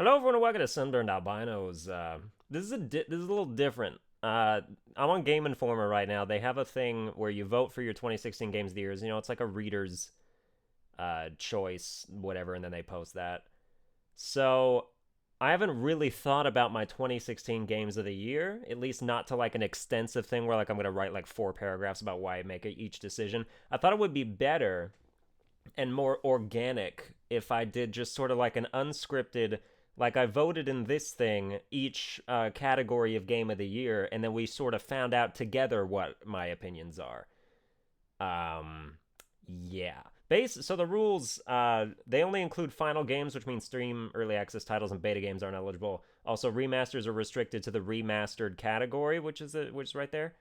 Hello, everyone, and welcome to Sunburned Albinos. This is a little different. I'm on Gameinformer right now. They have a thing where you vote for your 2016 games of the years. You know, it's like a reader's choice, whatever, and then they post that. So I haven't really thought about my 2016 games of the year, at least not to like an extensive thing where like I'm gonna write like 4 paragraphs about why I make each decision. I thought it would be better and more organic if I did just sort of like an unscripted, like I voted in this thing each category of game of the year, and then we sort of found out together what my opinions are. Um, yeah. So the rules, they only include final games, which means Steam early access titles and beta games aren't eligible. Also, remasters are restricted to the remastered category, which is right there.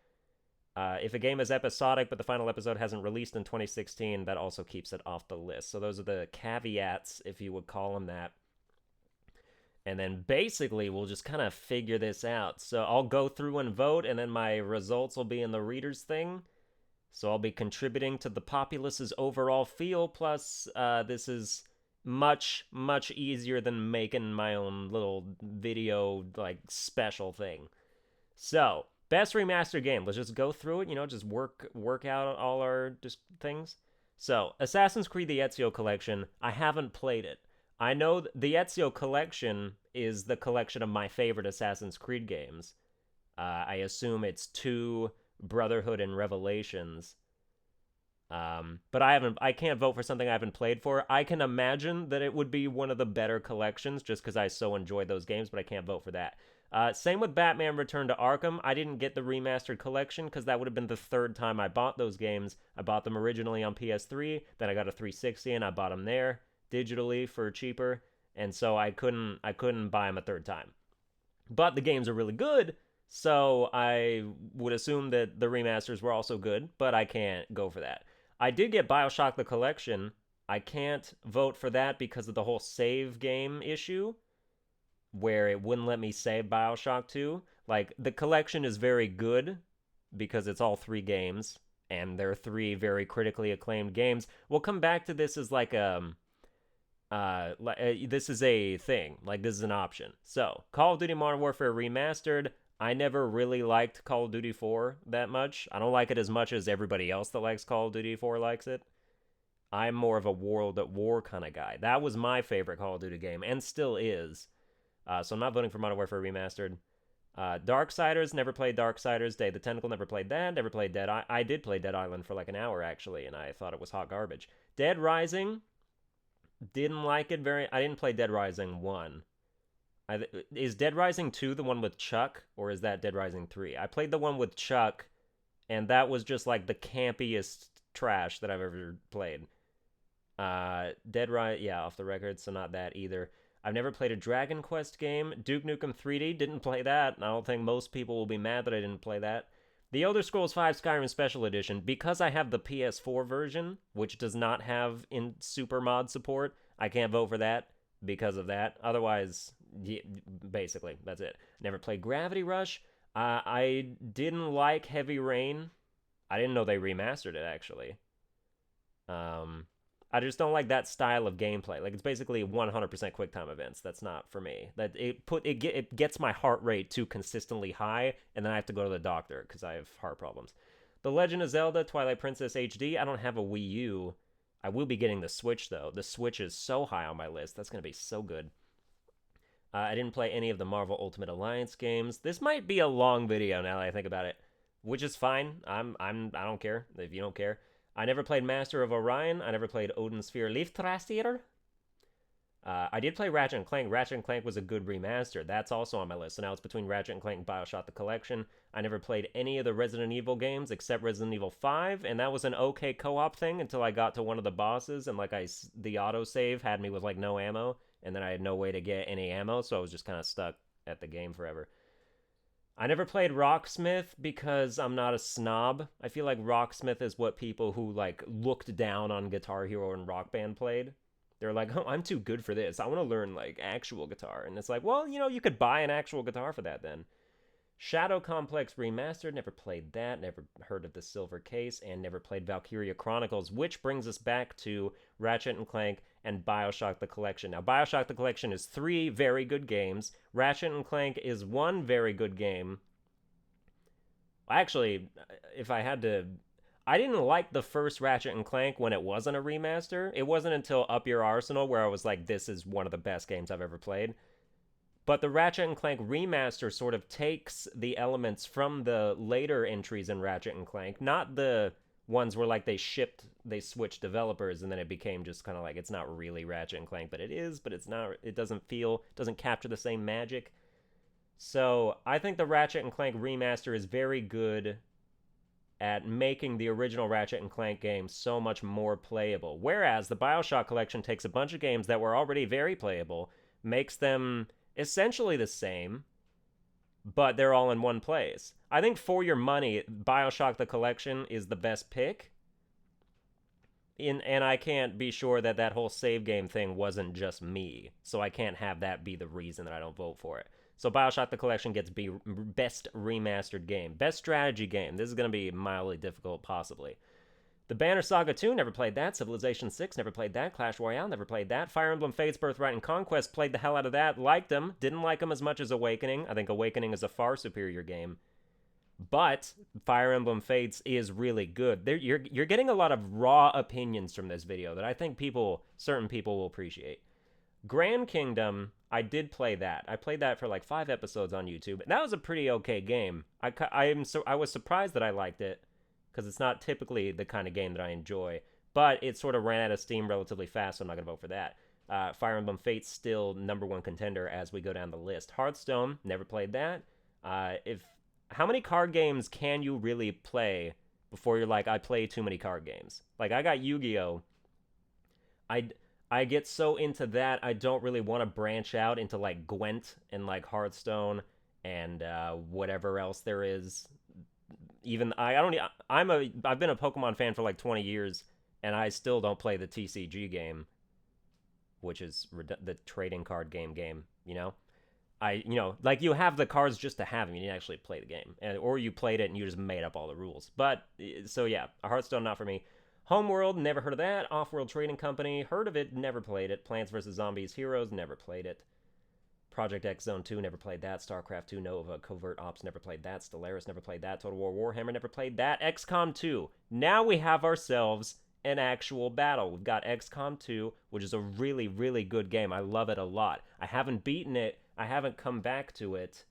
If a game is episodic but the final episode hasn't released in 2016, that also keeps it off the list. So those are the caveats, if you would call them that. And then basically, we'll just kind of figure this out. So I'll go through and vote, and then my results will be in the readers thing. So I'll be contributing to the populace's overall feel. Plus, this is much, much easier than making my own little video, like, special thing. So, best remastered game. Let's just go through it. Just work out all our just things. So, Assassin's Creed: The Ezio Collection. I haven't played it. I know the Ezio Collection is the collection of my favorite Assassin's Creed games. I assume it's 2, Brotherhood, and Revelations. But I can't vote for something I haven't played for. I can imagine that it would be one of the better collections just because I so enjoyed those games, but I can't vote for that. Same with Batman Return to Arkham. I didn't get the remastered collection because that would have been the third time I bought those games. I bought them originally on PS3, then I got a 360 and I bought them there digitally for cheaper, and so I couldn't buy them a third time. But the games are really good, so I would assume that the remasters were also good, but I can't go for that. I did get BioShock the Collection. I can't vote for that because of the whole save game issue where it wouldn't let me save BioShock 2. Like, the collection is very good because it's all 3 games, and they're 3 very critically acclaimed games. We'll come back to this as like this is a thing. Like, this is an option. So, Call of Duty Modern Warfare Remastered. I never really liked Call of Duty 4 that much. I don't like it as much as everybody else that likes Call of Duty 4 likes it. I'm more of a World at War kind of guy. That was my favorite Call of Duty game, and still is. So I'm not voting for Modern Warfare Remastered. Darksiders, never played Darksiders. Day of the Tentacle, never played that. Never played Dead I did play Dead Island for like an hour, actually, and I thought it was hot garbage. Dead Rising, didn't like it very... I didn't play Dead Rising 1. Is Dead Rising 2 the one with Chuck, or is that Dead Rising 3? I played the one with Chuck, and that was just like the campiest trash that I've ever played. Yeah, off the record, so not that either. I've never played a Dragon Quest game. Duke Nukem 3D, didn't play that. I don't think most people will be mad that I didn't play that. The Elder Scrolls V Skyrim Special Edition, because I have the PS4 version, which does not have in super mod support, I can't vote for that because of that. Otherwise, yeah, basically, that's it. Never played Gravity Rush. I didn't like Heavy Rain. I didn't know they remastered it, actually. I just don't like that style of gameplay. Like, it's basically 100% quick time events. That's not for me. That it gets my heart rate too consistently high, and then I have to go to the doctor because I have heart problems. The Legend of Zelda Twilight Princess HD. I don't have a Wii U. I will be getting the Switch though. The Switch is so high on my list. That's gonna be so good. I didn't play any of the Marvel Ultimate Alliance games. This might be a long video now that I think about it, which is fine. I don't care if you don't care. I never played Master of Orion. I never played Odin Sphere Leiftraster. I did play Ratchet and Clank. Ratchet and Clank was a good remaster. That's also on my list. So now it's between Ratchet and Clank and Bioshock the Collection. I never played any of the Resident Evil games except Resident Evil 5, and that was an okay co-op thing until I got to one of the bosses, and like the autosave had me with like no ammo, and then I had no way to get any ammo, so I was just kind of stuck at the game forever. I never played Rocksmith because I'm not a snob. I feel like Rocksmith is what people who like looked down on Guitar Hero and Rock Band played. They're like, oh, I'm too good for this. I want to learn like actual guitar. And it's like, well, you could buy an actual guitar for that then. Shadow Complex Remastered, never played that, never heard of the Silver Case, and never played Valkyria Chronicles, which brings us back to Ratchet and Clank and BioShock the Collection. Now, BioShock the Collection is 3 very good games. Ratchet and Clank is 1 very good game. Actually, if I had to, I didn't like the first Ratchet and Clank when it wasn't a remaster. It wasn't until Up Your Arsenal where I was like, this is one of the best games I've ever played. But the Ratchet and Clank remaster sort of takes the elements from the later entries in Ratchet and Clank, not the ones where like they switched developers and then it became just kind of like it's not really Ratchet and Clank, but it is, but it's not. It doesn't capture the same magic. So I think the Ratchet and Clank remaster is very good at making the original Ratchet and Clank game so much more playable. Whereas the BioShock collection takes a bunch of games that were already very playable, makes them essentially the same, but they're all in one place. I think for your money, BioShock the collection is the best pick. And I can't be sure that that whole save game thing wasn't just me, so I can't have that be the reason that I don't vote for it. So BioShock the Collection gets best remastered game. Best strategy game. This is going to be mildly difficult, possibly. The Banner Saga 2, never played that. Civilization 6, never played that. Clash Royale, never played that. Fire Emblem Fates, Birthright, and Conquest, played the hell out of that. Liked them. Didn't like them as much as Awakening. I think Awakening is a far superior game. But Fire Emblem Fates is really good. You're getting a lot of raw opinions from this video that I think certain people will appreciate. Grand Kingdom, I did play that. I played that for like 5 episodes on YouTube. That was a pretty okay game. I was surprised that I liked it because it's not typically the kind of game that I enjoy. But it sort of ran out of steam relatively fast, so I'm not going to vote for that. Fire Emblem Fates still #1 contender as we go down the list. Hearthstone, never played that. How many card games can you really play before you're like, I play too many card games? Like, I got Yu-Gi-Oh! I get so into that, I don't really want to branch out into, like, Gwent and, like, Hearthstone and whatever else there is. Even, I've been a Pokemon fan for, like, 20 years, and I still don't play the TCG game, which is the trading card game, you know? Like you have the cards just to have them. You didn't actually play the game. Or you played it and you just made up all the rules. But, so yeah, Hearthstone, not for me. Homeworld, never heard of that. Off-World Trading Company, heard of it, never played it. Plants vs. Zombies Heroes, never played it. Project X Zone 2, never played that. StarCraft 2 Nova, Covert Ops, never played that. Stellaris, never played that. Total War Warhammer, never played that. XCOM 2. Now we have ourselves an actual battle. We've got XCOM 2, which is a really, really good game. I love it a lot. I haven't beaten it. I haven't come back to it.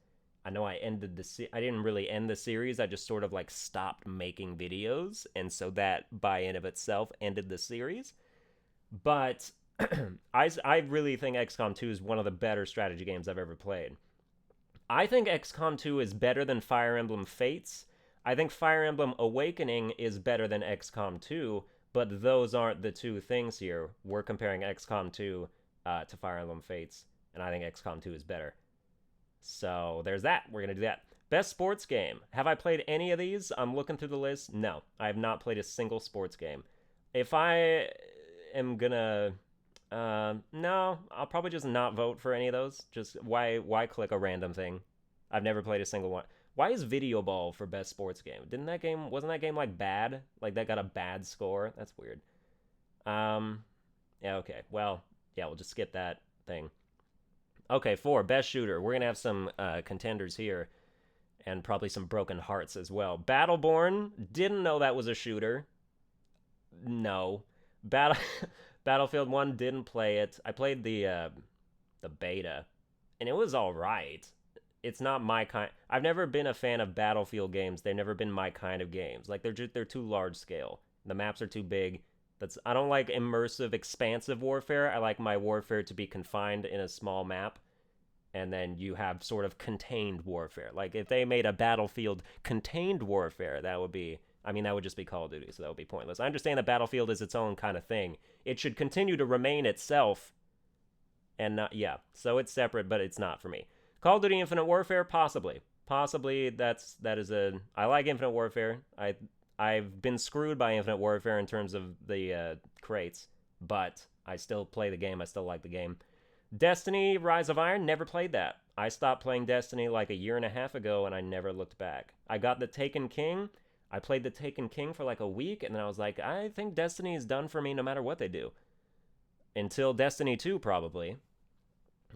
I know I didn't really end the series. I just sort of like stopped making videos, and so that by and of itself ended the series. But I really think XCOM 2 is one of the better strategy games I've ever played. I think XCOM 2 is better than Fire Emblem Fates. I think Fire Emblem Awakening is better than XCOM 2, but those aren't the two things here. We're comparing XCOM 2 to Fire Emblem Fates, and I think XCOM 2 is better. So there's that. We're going to do that. Best sports game. Have I played any of these? I'm looking through the list. No, I have not played a single sports game. If I am going to... no, I'll probably just not vote for any of those. Just why click a random thing? I've never played a single one. Why is Video Ball for best sports game? Wasn't that game like bad? Like that got a bad score? That's weird. Yeah, okay. Well, yeah, we'll just skip that thing. Okay, 4, best shooter. We're going to have some contenders here and probably some broken hearts as well. Battleborn, didn't know that was a shooter. No. Battlefield 1, didn't play it. I played the beta, and it was all right. It's not my kind. I've never been a fan of Battlefield games. They've never been my kind of games. Like they're too large scale. The maps are too big. I don't like immersive, expansive warfare. I like my warfare to be confined in a small map, and then you have sort of contained warfare. Like if they made a Battlefield contained warfare, that would just be Call of Duty, so that would be pointless. I understand that Battlefield is its own kind of thing. It should continue to remain itself, and not, yeah, so it's separate, but it's not for me. Call of Duty Infinite Warfare, possibly. Possibly I like Infinite Warfare. I've been screwed by Infinite Warfare in terms of the crates, but I still play the game. I still like the game. Destiny, Rise of Iron, never played that. I stopped playing Destiny like a year and a half ago, and I never looked back. I got the Taken King. I played the Taken King for like a week, and then I was like, I think Destiny is done for me no matter what they do. until Destiny 2, probably.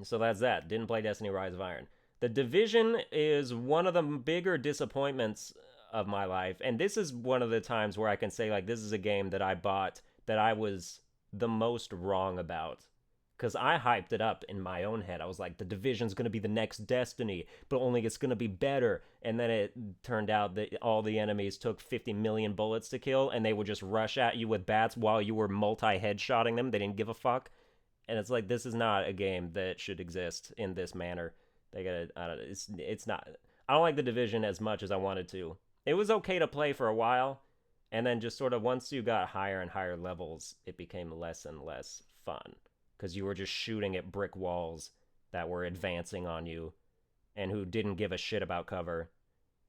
So that's that. Didn't play Destiny Rise of Iron. The Division is one of the bigger disappointments of my life. And this is one of the times where I can say, like, this is a game that I bought that I was the most wrong about. Because I hyped it up in my own head. I was like, the Division's going to be the next Destiny, but only it's going to be better. And then it turned out that all the enemies took 50 million bullets to kill, and they would just rush at you with bats while you were multi-headshotting them. They didn't give a fuck. And it's like, this is not a game that should exist in this manner. They gotta, I don't know, it's not. I don't like the Division as much as I wanted to. It was okay to play for a while, and then just sort of once you got higher and higher levels, it became less and less fun. Because you were just shooting at brick walls that were advancing on you and who didn't give a shit about cover.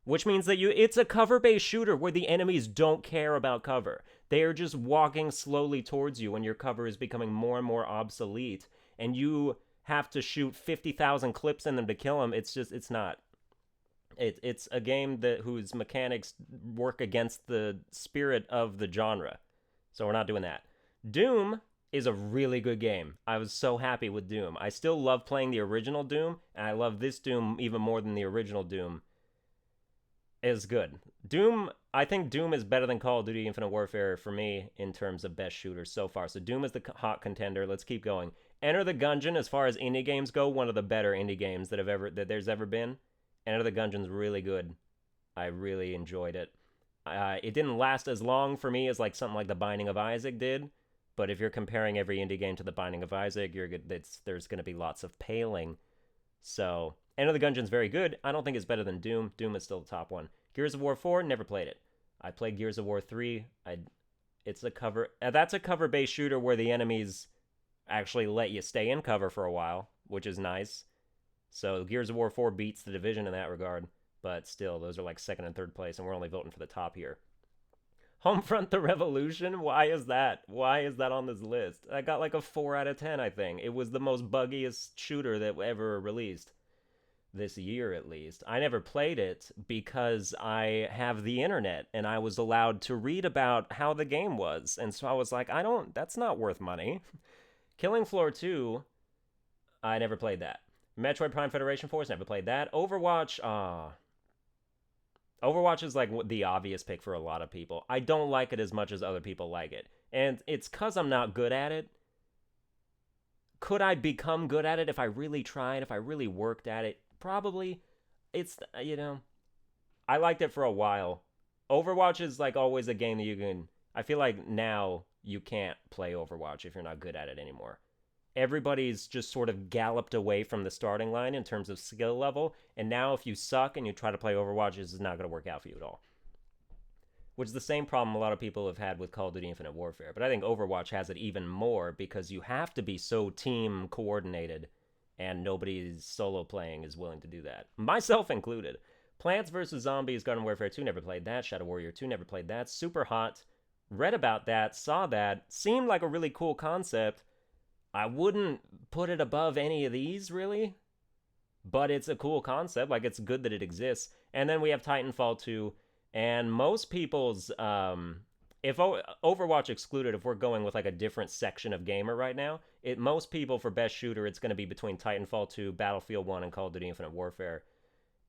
Which means that it's a cover-based shooter where the enemies don't care about cover. They are just walking slowly towards you and your cover is becoming more and more obsolete. And you have to shoot 50,000 clips in them to kill them. It's not. It's a game whose mechanics work against the spirit of the genre. So we're not doing that. Doom is a really good game. I was so happy with Doom. I still love playing the original Doom, and I love this Doom even more than the original Doom. Is good. Doom, I think Doom is better than Call of Duty Infinite Warfare for me in terms of best shooters so far. So Doom is the hot contender. Let's keep going. Enter the Gungeon, as far as indie games go, one of the better indie games that there's ever been. Enter the Gungeon's really good. I really enjoyed it. It didn't last as long for me as like something like The Binding of Isaac did. But if you're comparing every indie game to The Binding of Isaac, there's going to be lots of paling. So, Enter the Gungeon's very good. I don't think it's better than Doom. Doom is still the top one. Gears of War 4, never played it. I played Gears of War 3. That's a cover-based shooter where the enemies actually let you stay in cover for a while, which is nice. So, Gears of War 4 beats The Division in that regard. But still, those are like second and third place, and we're only voting for the top here. Homefront The Revolution? Why is that? Why is that on this list? I got like a 4 out of 10, I think. It was the most buggiest shooter that ever released. This year, at least. I never played it because I have the internet, and I was allowed to read about how the game was. And so I was like, that's not worth money. Killing Floor 2, I never played that. Metroid Prime Federation Force, never played that. Overwatch, Overwatch is like the obvious pick for a lot of people. I don't like it as much as other people like it. And it's because I'm not good at it. Could I become good at it if I really tried, if I really worked at it? Probably. It's, I liked it for a while. Overwatch is like always a game that you can... I feel like now you can't play Overwatch if you're not good at it anymore. Everybody's just sort of galloped away from the starting line in terms of skill level, and now if you suck and you try to play Overwatch, this is not going to work out for you at all. Which is the same problem a lot of people have had with Call of Duty Infinite Warfare, but I think Overwatch has it even more because you have to be so team coordinated, and nobody's solo playing is willing to do that. Myself included. Plants vs. Zombies Garden Warfare 2, never played that. Shadow Warrior 2, never played that. Super hot. Read about that, saw that, seemed like a really cool concept. I wouldn't put it above any of these, really. But it's a cool concept. Like, it's good that it exists. And then we have Titanfall 2. And most people's... if Overwatch excluded, if we're going with, like, a different section of gamer right now, most people, for best shooter, it's going to be between Titanfall 2, Battlefield 1, and Call of Duty Infinite Warfare.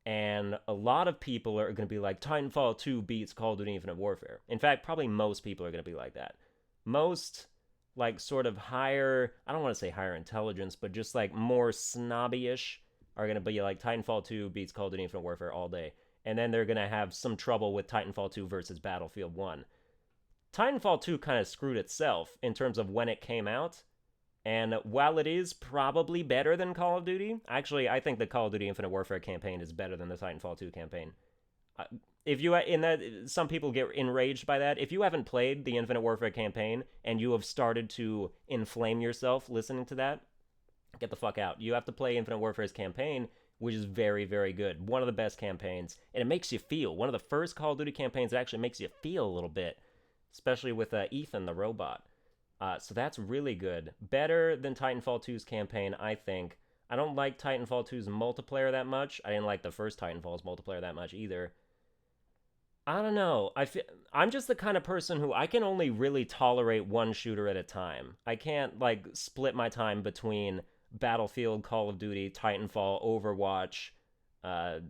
And a lot of people are going to be like, Titanfall 2 beats Call of Duty Infinite Warfare. In fact, probably most people are going to be like that. Most... like, sort of higher, I don't want to say higher intelligence, but just, like, more snobby-ish are going to be, like, Titanfall 2 beats Call of Duty Infinite Warfare all day. And then they're going to have some trouble with Titanfall 2 versus Battlefield 1. Titanfall 2 kind of screwed itself in terms of when it came out. And while it is probably better than Call of Duty, actually, I think the Call of Duty Infinite Warfare campaign is better than the Titanfall 2 campaign. Some people get enraged by that. If you haven't played the Infinite Warfare campaign and you have started to inflame yourself listening to that, get the fuck out. You have to play Infinite Warfare's campaign, which is very, very good. One of the best campaigns, and it makes you feel. One of the first Call of Duty campaigns that actually makes you feel a little bit, especially with Ethan, the robot. So that's really good. Better than Titanfall 2's campaign, I think. I don't like Titanfall 2's multiplayer that much. I didn't like the first Titanfall's multiplayer that much either. I don't know. I'm just the kind of person who I can only really tolerate one shooter at a time. I can't like split my time between Battlefield, Call of Duty, Titanfall, Overwatch, uh,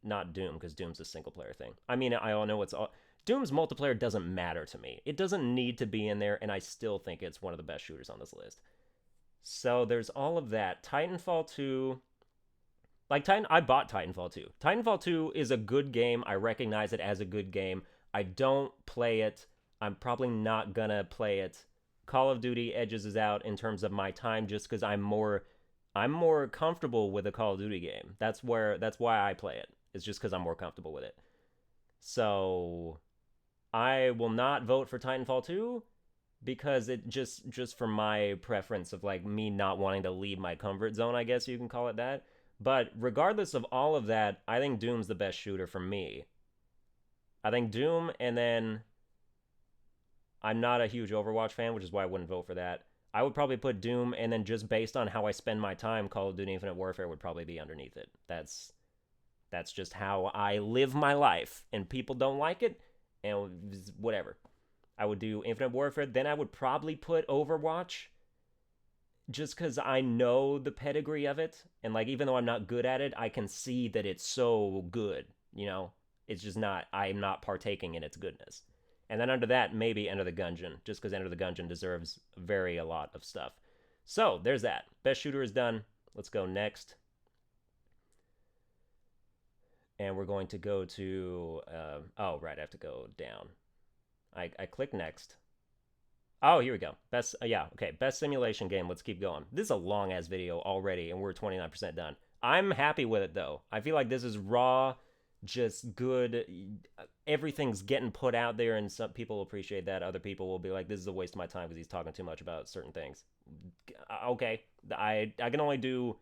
not Doom because Doom's a single player thing. I mean, I all know it's all. Doom's multiplayer doesn't matter to me. It doesn't need to be in there, and I still think it's one of the best shooters on this list. So there's all of that. Titanfall 2, like I bought Titanfall 2. Titanfall 2 is a good game. I recognize it as a good game. I don't play it. I'm probably not gonna play it. Call of Duty edges is out in terms of my time just because I'm more comfortable with a Call of Duty game. That's why I play it. It's just because I'm more comfortable with it. So I will not vote for Titanfall 2 because it just for my preference of like me not wanting to leave my comfort zone, I guess you can call it that. But regardless of all of that, I think Doom's the best shooter for me. I think Doom, and then I'm not a huge Overwatch fan, which is why I wouldn't vote for that. I would probably put Doom, and then just based on how I spend my time, Call of Duty Infinite Warfare would probably be underneath it. That's just how I live my life, and people don't like it, and whatever. I would do Infinite Warfare, then I would probably put Overwatch, just because I know the pedigree of it, and like even though I'm not good at it, I can see that it's so good. You know, it's just not. I'm not partaking in its goodness. And then under that, maybe Enter the Gungeon, just because Enter the Gungeon deserves a lot of stuff. So there's that. Best shooter is done. Let's go next, and we're going to go to. Oh right, I have to go down. I click next. Oh, here we go. Best, yeah, okay. Best simulation game. Let's keep going. This is a long ass video already, and we're 29% done. I'm happy with it though. I feel like this is raw, just good. Everything's getting put out there, and some people appreciate that. Other people will be like, "This is a waste of my time because he's talking too much about certain things." Okay, I can only do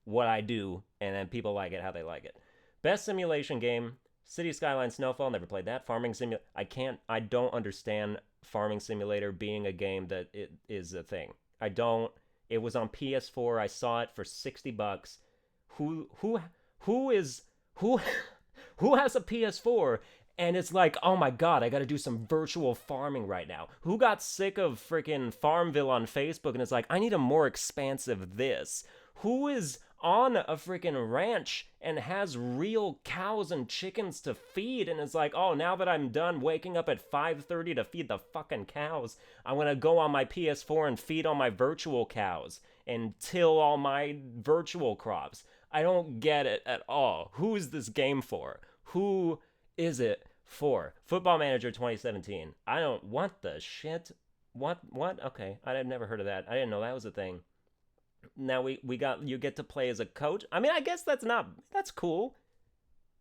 what I do, and then people like it how they like it. Best simulation game. City Skyline Snowfall, never played that. Farming Simulator, I don't understand Farming Simulator being a game that it is a thing. I don't. It was on PS4. I saw it for $60. Who is who who has a PS4 and it's like, oh my god, I gotta do some virtual farming right now. Who got sick of freaking Farmville on Facebook and it's like, I need a more expansive this? Who is on a freaking ranch and has real cows and chickens to feed and it's like, oh, now that I'm done waking up at 5:30 to feed the fucking cows, I'm gonna go on my PS4 and feed on my virtual cows and till all my virtual crops. I don't get it at all. Who is this game for? Who is it for? Football Manager 2017. I don't want the shit. What? Okay, I've never heard of that. I didn't know that was a thing. Now we got, you get to play as a coach. I mean, I guess that's cool.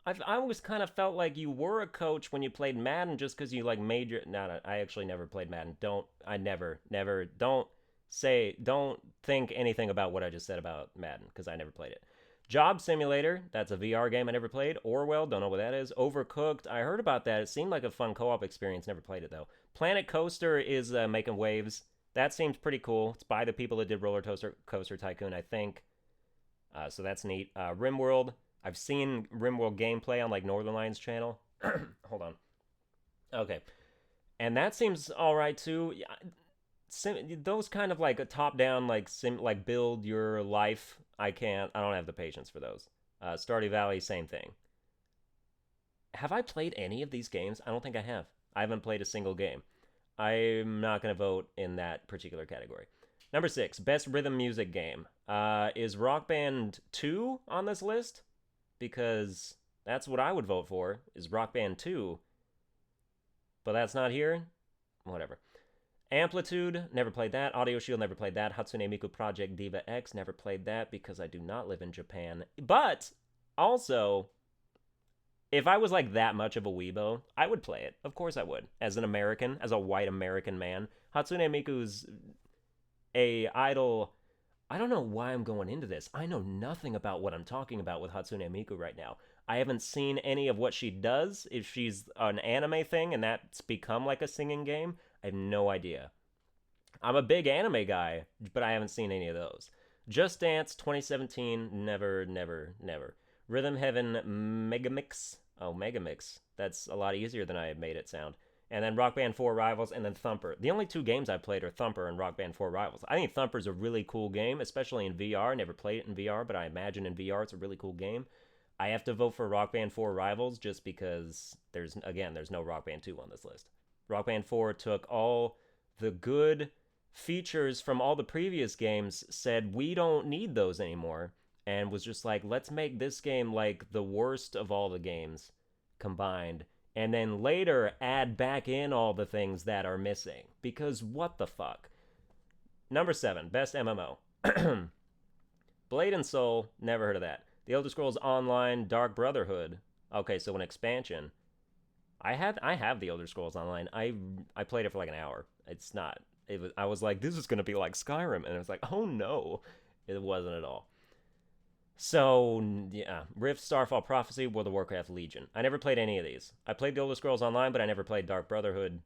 I always kind of felt like you were a coach when you played Madden just because you like made your. No, I actually never played Madden. Don't think anything about what I just said about Madden because I never played it. Job Simulator, that's a VR game I never played. Orwell, don't know what that is. Overcooked, I heard about that. It seemed like a fun co-op experience. Never played it though. Planet Coaster is making waves. That seems pretty cool. It's by the people that did Coaster Tycoon, I think. So that's neat. RimWorld. I've seen RimWorld gameplay on like Northern Lions channel. Hold on. Okay. And that seems all right too. Those kind of like a top-down like build your life. I don't have the patience for those. Stardew Valley, same thing. Have I played any of these games? I don't think I have. I haven't played a single game. I'm not going to vote in that particular category. Number 6, best rhythm music game. Is Rock Band 2 on this list? Because that's what I would vote for, is Rock Band 2. But that's not here? Whatever. Amplitude, never played that. Audio Shield, never played that. Hatsune Miku Project Diva X, never played that because I do not live in Japan. But, also, if I was like that much of a weebo, I would play it. Of course I would. As an American, as a white American man. Hatsune Miku's a idol. I don't know why I'm going into this. I know nothing about what I'm talking about with Hatsune Miku right now. I haven't seen any of what she does. If she's an anime thing and that's become like a singing game, I have no idea. I'm a big anime guy, but I haven't seen any of those. Just Dance 2017, never. Rhythm Heaven Megamix. Oh, Megamix. That's a lot easier than I had made it sound. And then Rock Band 4 Rivals, and then Thumper. The only two games I've played are Thumper and Rock Band 4 Rivals. I think Thumper's a really cool game, especially in VR. Never played it in VR, but I imagine in VR it's a really cool game. I have to vote for Rock Band 4 Rivals just because there's no Rock Band 2 on this list. Rock Band 4 took all the good features from all the previous games, said we don't need those anymore, and was just like, let's make this game like the worst of all the games combined, and then later add back in all the things that are missing. Because what the fuck? Number 7, best MMO. Blade and Soul, never heard of that. The Elder Scrolls Online Dark Brotherhood. Okay, so an expansion. I have the Elder Scrolls Online. I played it for like an hour. It's not. I was like, this is gonna be like Skyrim, and it was like, oh no, it wasn't at all. So yeah, Rift, Starfall, Prophecy, World of Warcraft, Legion. I never played any of these. I played the Elder Scrolls Online, but I never played Dark Brotherhood.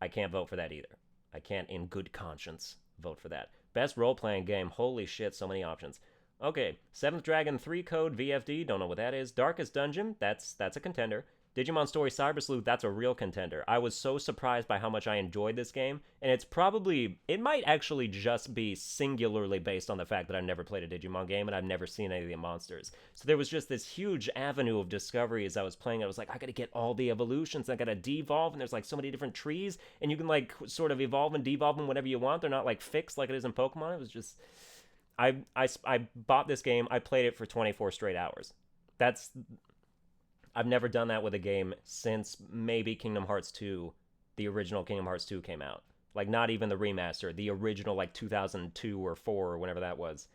I can't vote for that either. I can't, in good conscience, vote for that. Best role-playing game. Holy shit, so many options. Okay, Seventh Dragon 3 Code VFD. Don't know what that is. Darkest Dungeon. That's a contender. Digimon Story Cyber Sleuth, that's a real contender. I was so surprised by how much I enjoyed this game, and it might actually just be singularly based on the fact that I've never played a Digimon game and I've never seen any of the monsters. So there was just this huge avenue of discovery as I was playing. I was like, I gotta get all the evolutions, I gotta devolve, and there's like so many different trees, and you can like sort of evolve and devolve them whenever you want. They're not like fixed like it is in Pokemon. It was just... I bought this game, I played it for 24 straight hours. I've never done that with a game since maybe Kingdom Hearts 2, the original Kingdom Hearts 2 came out. Like, not even the remaster, the original, like, 2002 or 4 or whenever that was.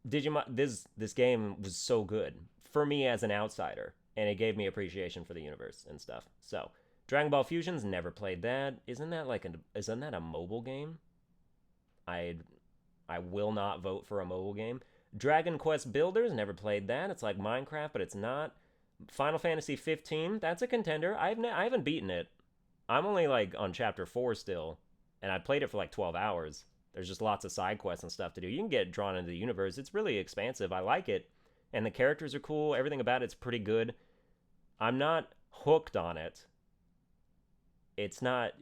Digimon, this game was so good for me as an outsider, and it gave me appreciation for the universe and stuff. So, Dragon Ball Fusions, never played that. Isn't that a mobile game? I will not vote for a mobile game. Dragon Quest Builders, never played that. It's like Minecraft, but it's not. Final Fantasy 15, that's a contender. I haven't beaten it. I'm only like on chapter 4 still, and I played it for like 12 hours. There's just lots of side quests and stuff to do. You can get drawn into the universe. It's really expansive. I like it, and the characters are cool. Everything about it's pretty good. I'm not hooked on it. It's not,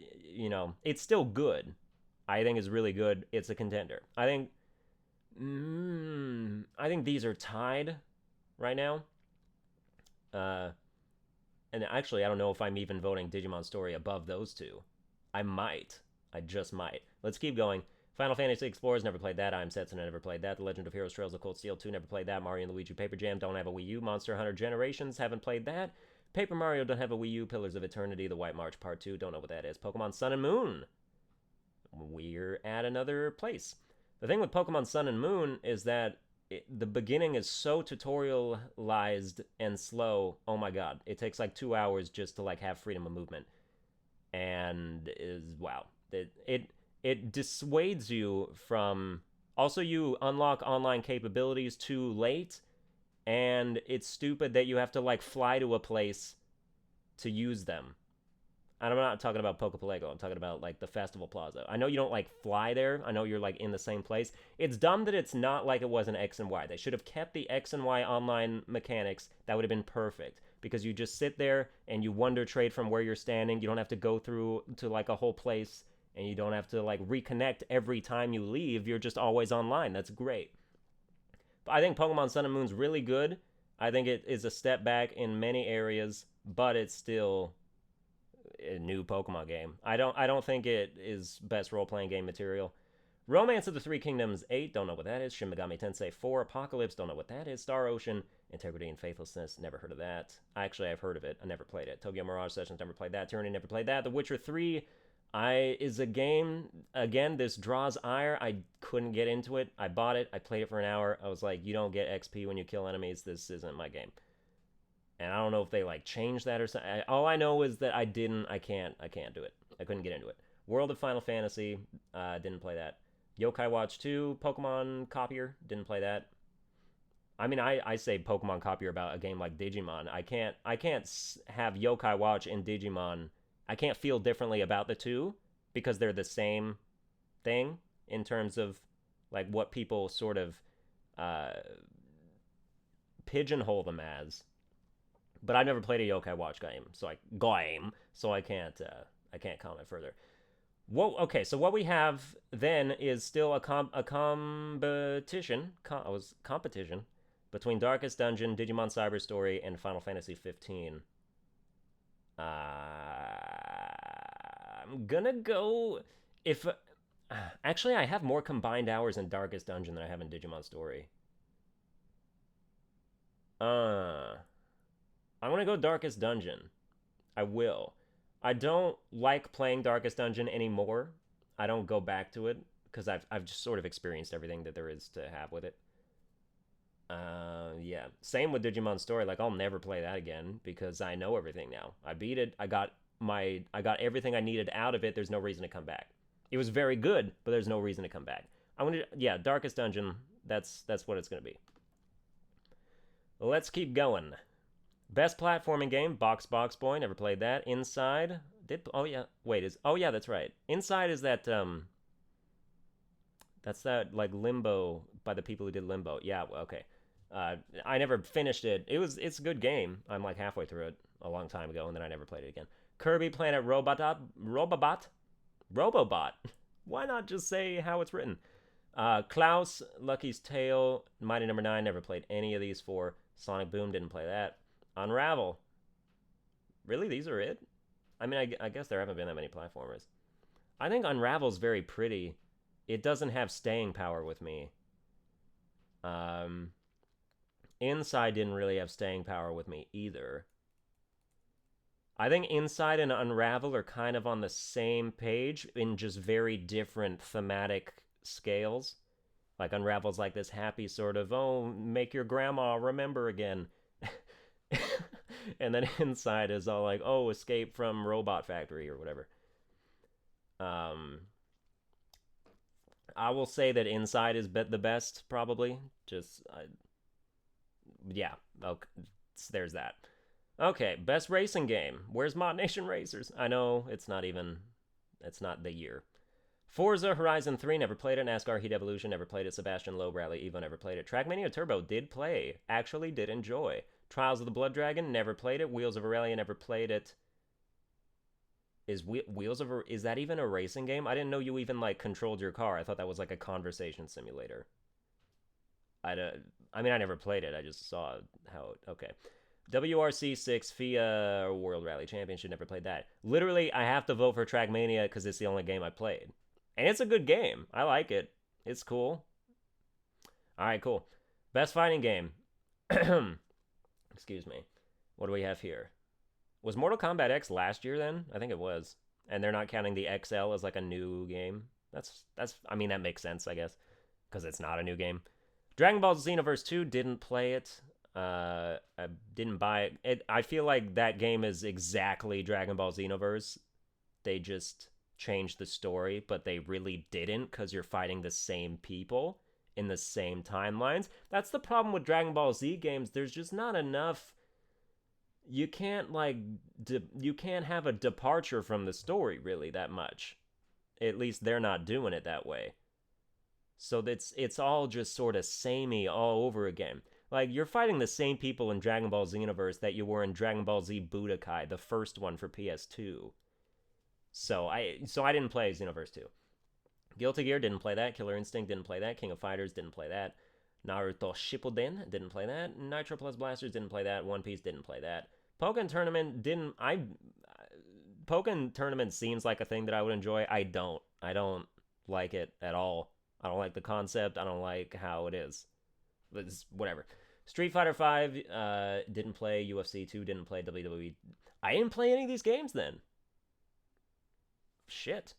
it's still good. I think it's really good. It's a contender. I think these are tied right now. And actually, I don't know if I'm even voting Digimon Story above those two. I might. I just might. Let's keep going. Final Fantasy Explorers, never played that. I'm Setsuna, never played that. The Legend of Heroes Trails of Cold Steel 2, never played that. Mario and Luigi Paper Jam, don't have a Wii U. Monster Hunter Generations, haven't played that. Paper Mario, don't have a Wii U. Pillars of Eternity, The White March Part 2, don't know what that is. Pokemon Sun and Moon, we're at another place. The thing with Pokemon Sun and Moon is that the beginning is so tutorialized and slow. Oh my god, it takes like 2 hours just to like have freedom of movement, and wow, it dissuades you from. Also, you unlock online capabilities too late, and it's stupid that you have to like fly to a place to use them. And I'm not talking about Poképalego. I'm talking about, like, the Festival Plaza. I know you don't, like, fly there. I know you're, like, in the same place. It's dumb that it's not like it was in X and Y. They should have kept the X and Y online mechanics. That would have been perfect. Because you just sit there and you wonder trade from where you're standing. You don't have to go through to, like, a whole place. And you don't have to, like, reconnect every time you leave. You're just always online. That's great. But I think Pokemon Sun and Moon's really good. I think it is a step back in many areas. But it's still a new Pokemon game. I don't think it is best role-playing game material. Romance of the Three Kingdoms 8, don't know what that is. Shin Megami Tensei 4, Apocalypse, don't know what that is. Star Ocean, Integrity and Faithlessness, never heard of that. Actually, I've heard of it. I never played it. Tokyo Mirage Sessions, never played that. Tyranny, never played that. The Witcher 3 is a game, again, this draws ire. I couldn't get into it. I bought it. I played it for an hour. I was like, you don't get XP when you kill enemies. This isn't my game. And I don't know if they like changed that or something. All I know is that I can't do it. I couldn't get into it. World of Final Fantasy, didn't play that. Yokai Watch 2, Pokemon Copier, didn't play that. I mean, I say Pokemon Copier about a game like Digimon. I can't have Yokai Watch and Digimon. I can't feel differently about the two because they're the same thing in terms of like what people sort of pigeonhole them as. But I've never played a Yokai Watch so I can't comment further. Well, okay, so what we have then is still a competition between Darkest Dungeon, Digimon Cyber Story, and Final Fantasy 15. I'm gonna go if actually I have more combined hours in Darkest Dungeon than I have in Digimon Story. Uh, I want to go Darkest Dungeon. I will. I don't like playing Darkest Dungeon anymore. I don't go back to it because I've just sort of experienced everything that there is to have with it. Yeah. Same with Digimon Story. Like I'll never play that again because I know everything now. I beat it. I got everything I needed out of it. There's no reason to come back. It was very good, but there's no reason to come back. I want to yeah, Darkest Dungeon. That's what it's gonna be. Let's keep going. Best platforming game, Box Boy. Never played that. Inside did oh yeah wait is oh yeah that's right. Inside is that that's that like Limbo by the people who did Limbo. Yeah, well, okay. I never finished it. It's a good game. I'm like halfway through it a long time ago, and then I never played it again. Kirby Planet Robobot. Why not just say how it's written? Klaus, Lucky's Tale, Mighty Number 9. Never played any of these four. Sonic Boom, didn't play that. Unravel. Really, these are it? I mean, I guess there haven't been that many platformers. I think Unravel's very pretty. It doesn't have staying power with me. Um, Inside didn't really have staying power with me either. I think Inside and Unravel are kind of on the same page in just very different thematic scales. Like Unravel's like this happy sort of, oh, make your grandma remember again. And then Inside is all like, oh, escape from Robot Factory or whatever. Um, I will say that Inside is the best, probably. Yeah, okay, there's that. Okay, best racing game. Where's Mod Nation Racers? I know it's not the year. Forza Horizon 3, never played it. NASCAR Heat Evolution, never played it. Sebastian Loeb Rally Evo, never played it. Trackmania Turbo, did play. Actually did enjoy. Trials of the Blood Dragon, never played it. Wheels of Aurelia, never played it. Is that even a racing game? I didn't know you even like controlled your car. I thought that was like a conversation simulator. I mean, I never played it. I just saw how. Okay. WRC 6 FIA World Rally Championship, never played that. Literally, I have to vote for Trackmania because it's the only game I played. And it's a good game. I like it. It's cool. All right, cool. Best fighting game. Excuse me. What do we have here? Was Mortal Kombat X last year then? I think it was. And they're not counting the XL as like a new game. I mean, that makes sense, I guess, because it's not a new game. Dragon Ball Xenoverse 2, didn't play it. I didn't buy it. I feel like that game is exactly Dragon Ball Xenoverse. They just changed the story, but they really didn't because you're fighting the same people in the same timelines. That's the problem with Dragon Ball Z games. There's just not enough. You can't you can't have a departure from the story really that much. At least they're not doing it that way. So it's all just sort of samey all over again. Like, you're fighting the same people in Dragon Ball Xenoverse that you were in Dragon Ball Z Budokai, the first one for PS2. So I didn't play Xenoverse 2. Guilty Gear, didn't play that. Killer Instinct, didn't play that. King of Fighters, didn't play that. Naruto Shippuden, didn't play that. Nitro Plus Blasters, didn't play that. One Piece, didn't play that. Pokken Tournament, Pokken Tournament seems like a thing that I would enjoy. I don't like it at all. I don't like the concept. I don't like how it is. It's whatever. Street Fighter 5, didn't play. UFC 2, didn't play. WWE. I didn't play any of these games then. Shit.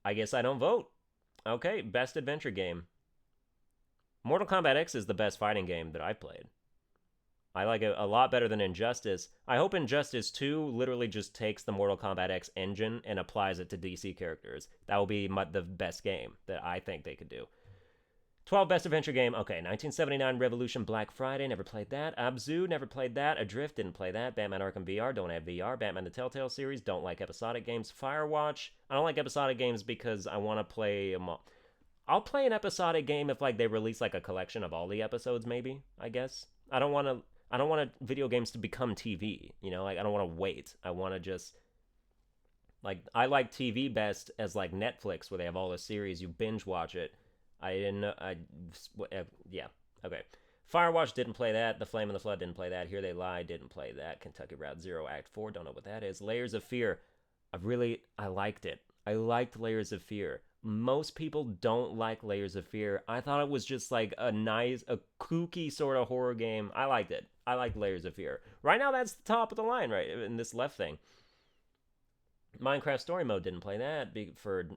I guess I don't vote. Okay, best adventure game. Mortal Kombat X is the best fighting game that I played. I like it a lot better than Injustice. I hope Injustice 2 literally just takes the Mortal Kombat X engine and applies it to DC characters. That will be the best game that I think they could do. 12 best adventure game. Okay, 1979 Revolution Black Friday, never played that. Abzu, never played that. Adrift, didn't play that. Batman Arkham VR, don't have VR. Batman the Telltale series, don't like episodic games. Firewatch, I don't like episodic games because I want to play them all. I'll play an episodic game if like they release like a collection of all the episodes, maybe, I guess. I don't want to I don't want video games to become TV. You know, like I don't want to wait. I want to just like I like TV best as like Netflix where they have all the series you binge watch it. I didn't know. Yeah. Okay. Firewatch didn't play that. The Flame and the Flood didn't play that. Here They Lie didn't play that. Kentucky Route Zero Act 4 don't know what that is. Layers of Fear. I liked it. I liked Layers of Fear. Most people don't like Layers of Fear. I thought it was just like a kooky sort of horror game. I liked it. I liked Layers of Fear. Right now, that's the top of the line, right? In this left thing. Minecraft Story Mode didn't play that for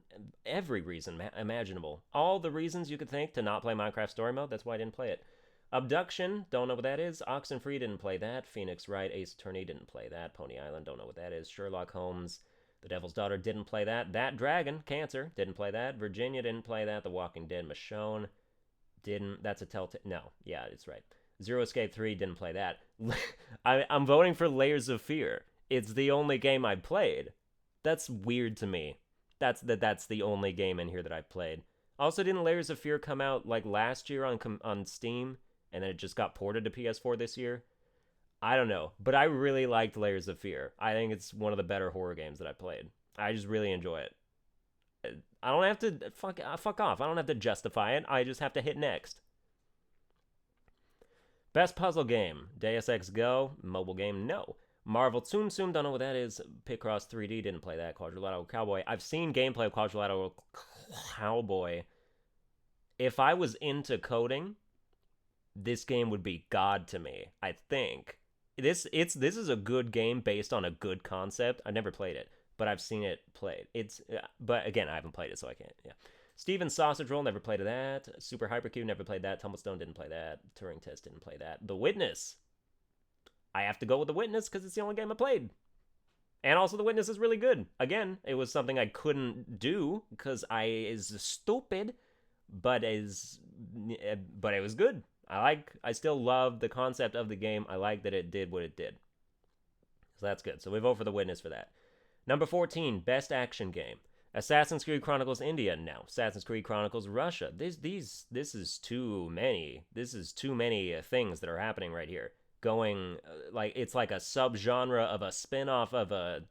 every reason imaginable. All the reasons you could think to not play Minecraft Story Mode, that's why I didn't play it. Abduction, don't know what that is. Oxenfree didn't play that. Phoenix Wright, Ace Attorney didn't play that. Pony Island, don't know what that is. Sherlock Holmes, The Devil's Daughter didn't play that. That Dragon, Cancer, didn't play that. Virginia didn't play that. The Walking Dead, Michonne didn't. That's a telltale. No, yeah, it's right. Zero Escape 3 didn't play that. I'm voting for Layers of Fear. It's the only game I played. That's weird to me. That's the only game in here that I've played. Also, didn't Layers of Fear come out like last year on Steam, and then it just got ported to PS4 this year? I don't know, but I really liked Layers of Fear. I think it's one of the better horror games that I played. I just really enjoy it. I don't have to fuck off. I don't have to justify it. I just have to hit next. Best puzzle game: Deus Ex Go. Mobile game, no. Marvel Tsum Tsum, don't know what that is. Picross 3D, didn't play that. Quadrilateral Cowboy. I've seen gameplay of Quadrilateral Cowboy. If I was into coding, this game would be God to me, I think. This is a good game based on a good concept. I never played it, but I've seen it played. But again, I haven't played it, so I can't. Yeah. Steven's Sausage Roll, never played that. Super Hypercube, never played that. Tumblestone, didn't play that. Turing Test, didn't play that. The Witness. I have to go with The Witness because it's the only game I played. And also, The Witness is really good. Again, it was something I couldn't do because I is stupid, but it was good. I still love the concept of the game. I like that it did what it did. So that's good. So we vote for The Witness for that. Number 14, Best Action Game. Assassin's Creed Chronicles India, no. Assassin's Creed Chronicles Russia. This is too many. This is too many things that are happening right here. Going like it's like a subgenre of a spin-off of a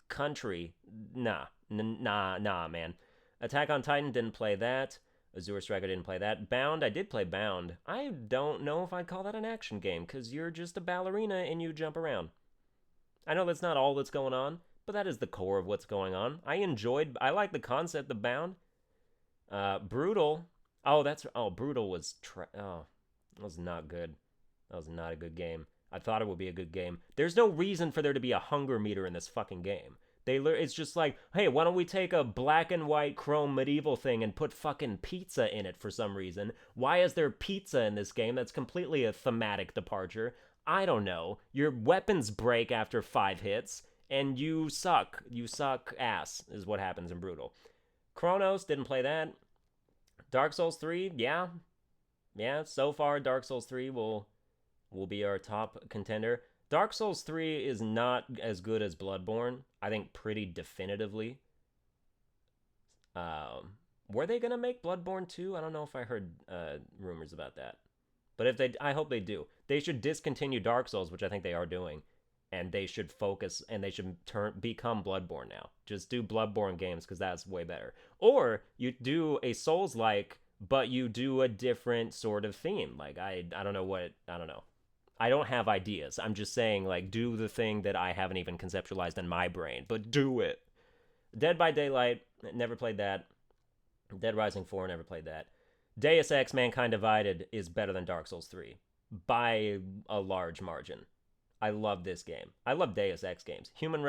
country. Nah, man. Attack on Titan, didn't play that. Azure Striker, didn't play that. Bound, I did play Bound. I don't know if I'd call that an action game because you're just a ballerina and you jump around. I know that's not all that's going on, but that is the core of what's going on. I like the concept of Bound. Brutal. Brutal was that was not good. That was not a good game. I thought it would be a good game. There's no reason for there to be a hunger meter in this fucking game. It's just like, hey, why don't we take a black and white chrome medieval thing and put fucking pizza in it for some reason? Why is there pizza in this game? That's completely a thematic departure. I don't know. Your weapons break after 5 hits, and you suck. You suck ass, is what happens in Brutal. Chronos, didn't play that. Dark Souls 3, yeah. Yeah, so far Dark Souls 3 will be our top contender. Dark Souls 3 is not as good as Bloodborne, I think pretty definitively. Were they going to make Bloodborne 2? I don't know if I heard rumors about that. But I hope they do. They should discontinue Dark Souls, which I think they are doing, and they should focus and they should become Bloodborne now. Just do Bloodborne games because that's way better. Or you do a Souls-like, but you do a different sort of theme. Like I don't know. I don't have ideas. I'm just saying, like, do the thing that I haven't even conceptualized in my brain, but do it. Dead by Daylight, never played that. Dead Rising 4, never played that. Deus Ex Mankind Divided is better than Dark Souls 3 by a large margin. I love this game. I love Deus Ex games. When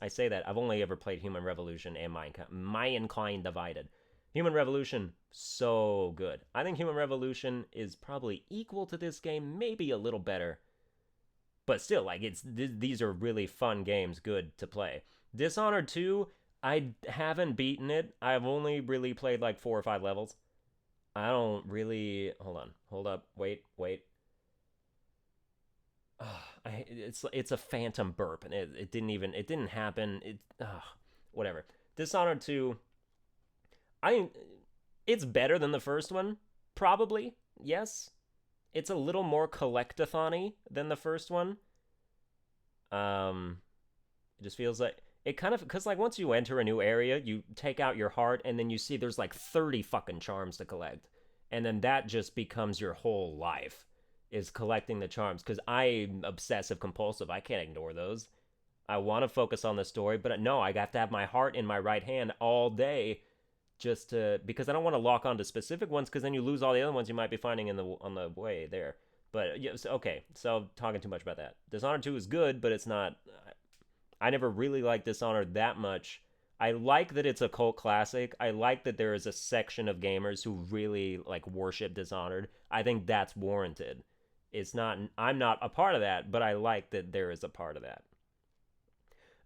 I say that, I've only ever played Human Revolution and Mankind Divided. Human Revolution, so good. I think Human Revolution is probably equal to this game, maybe a little better. But still, like, these are really fun games, good to play. Dishonored 2, I haven't beaten it. I've only really played like 4 or 5 levels. I don't really... Hold up. Wait. It's a phantom burp, and it didn't happen. Whatever. Dishonored 2... it's better than the first one, probably, yes. it's a little more collectathon-y than the first one. Um, it just feels like it kind of because like once you enter a new area, you take out your heart, and then you see there's like 30 fucking charms to collect, and then that just becomes your whole life is collecting the charms. Because I'm obsessive compulsive, I can't ignore those. I want to focus on the story, but no, I have to have my heart in my right hand all day just to because I don't want to lock onto specific ones because then you lose all the other ones you might be finding in the on the way there. But yes, okay. So talking too much about that. Dishonored 2 is good, but it's not. I never really liked Dishonored that much. I like that it's a cult classic. I like that there is a section of gamers who really like worship Dishonored. I think that's warranted. It's not. I'm not a part of that, but I like that there is a part of that.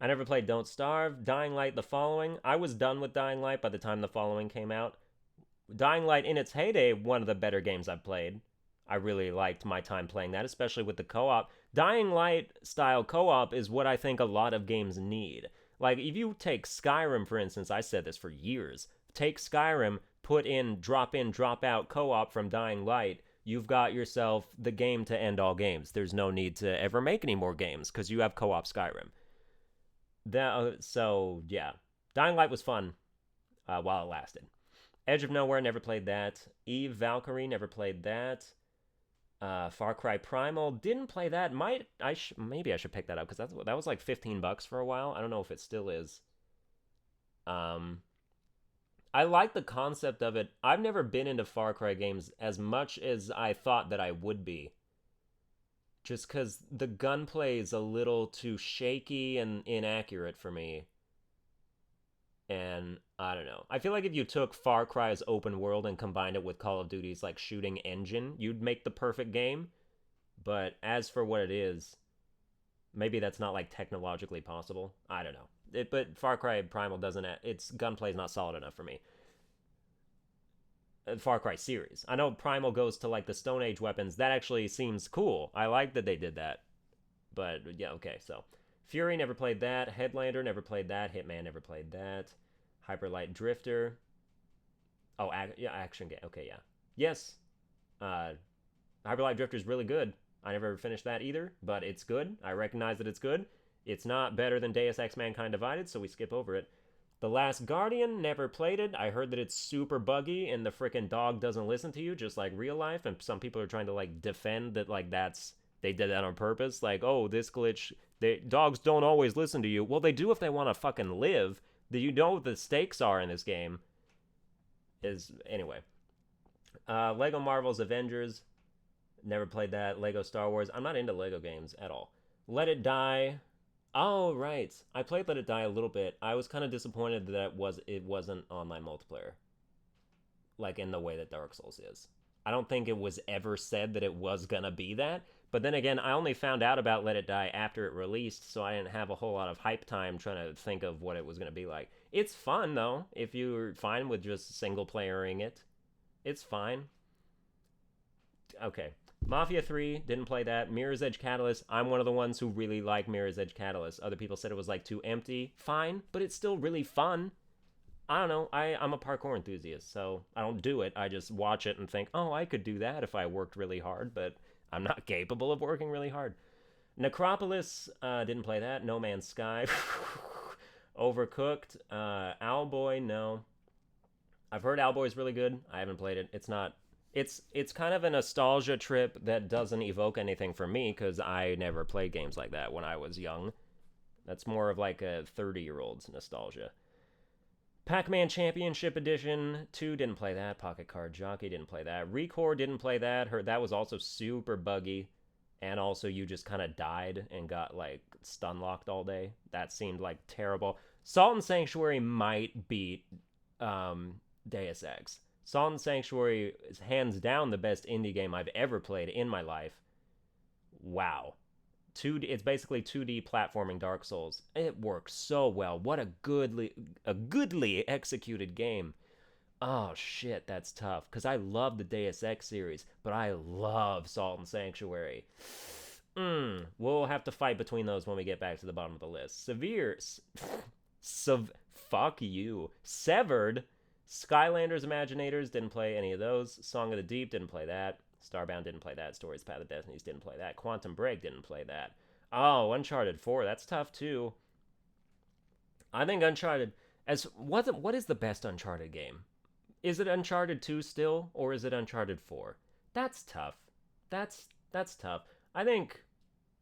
I never played Don't Starve. Dying Light, The Following. I was done with Dying Light by the time The Following came out. Dying Light, in its heyday, one of the better games I've played. I really liked my time playing that, especially with the co-op. Dying Light style co-op is what I think a lot of games need. Like, if you take Skyrim, for instance, I said this for years. Take Skyrim, put in, drop out co-op from Dying Light, you've got yourself the game to end all games. There's no need to ever make any more games, because you have co-op Skyrim. So, yeah. Dying Light was fun while it lasted. Edge of Nowhere, never played that. Eve Valkyrie, never played that. Far Cry Primal, didn't play that. Maybe I should pick that up because that was like $15 for a while. I don't know if it still is. I like the concept of it. I've never been into Far Cry games as much as I thought that I would be. Just because the gunplay is a little too shaky and inaccurate for me. And I don't know. I feel like if you took Far Cry's open world and combined it with Call of Duty's like shooting engine, you'd make the perfect game. But as for what it is, maybe that's not like technologically possible. I don't know. But Far Cry Primal doesn't. Its gunplay is not solid enough for me. Far Cry series. I know Primal goes to like the Stone Age weapons. That actually seems cool. I like that they did that. But yeah, okay. So Fury, never played that. Headlander, never played that. Hitman, never played that. Hyperlight Drifter. Oh, yeah, action game. Okay, yeah. Yes. Uh, Hyperlight Drifter is really good. I never finished that either, but it's good. I recognize that it's good. It's not better than Deus Ex Mankind Divided, so we skip over it. The Last Guardian, never played it. I heard that it's super buggy and the freaking dog doesn't listen to you, just like real life. And some people are trying to like defend that, like they did that on purpose. Like, oh, this glitch, dogs don't always listen to you. Well, they do if they want to fucking live. Do you know what the stakes are in this game? Anyway. Lego Marvel's Avengers, never played that. Lego Star Wars. I'm not into Lego games at all. Let It Die. Oh, right. I played Let It Die a little bit. I was kind of disappointed that it wasn't online multiplayer. Like in the way that Dark Souls is. I don't think it was ever said that it was gonna be that. But then again, I only found out about Let It Die after it released, so I didn't have a whole lot of hype time trying to think of what it was gonna be like. It's fun though, if you're fine with just single playering it. It's fine. Okay. Mafia 3, didn't play that. Mirror's Edge Catalyst, I'm one of the ones who really like Mirror's Edge Catalyst. Other people said it was like too empty. Fine, but it's still really fun. I don't know. I'm a parkour enthusiast, so I don't do it. I just watch it and think, oh, I could do that if I worked really hard, but I'm not capable of working really hard. Necropolis, didn't play that. No Man's Sky. Overcooked. Owlboy, no. I've heard Owlboy's really good. I haven't played it. It's kind of a nostalgia trip that doesn't evoke anything for me because I never played games like that when I was young. That's more of like a 30-year-old's nostalgia. Pac-Man Championship Edition 2, didn't play that. Pocket Card Jockey, didn't play that. Recore, didn't play that. Heard that was also super buggy. And also you just kind of died and got like stun locked all day. That seemed like terrible. Salt and Sanctuary might beat Deus Ex. Salt and Sanctuary is hands down the best indie game I've ever played in my life. Wow. It's basically 2D platforming Dark Souls. It works so well. What a goodly executed game. Oh shit, that's tough. Because I love the Deus Ex series, but I love Salt and Sanctuary. We'll have to fight between those when we get back to the bottom of the list. Fuck you. Severed. Skylanders Imaginators, didn't play any of those. Song of the Deep, didn't play that. Starbound didn't play that. Stories Path of Destinies didn't play that. Quantum Break didn't play that. Oh, Uncharted 4, that's tough too. I think Uncharted as what is the best Uncharted game? Is it Uncharted 2 still, or is it Uncharted 4? That's tough. That's tough. I think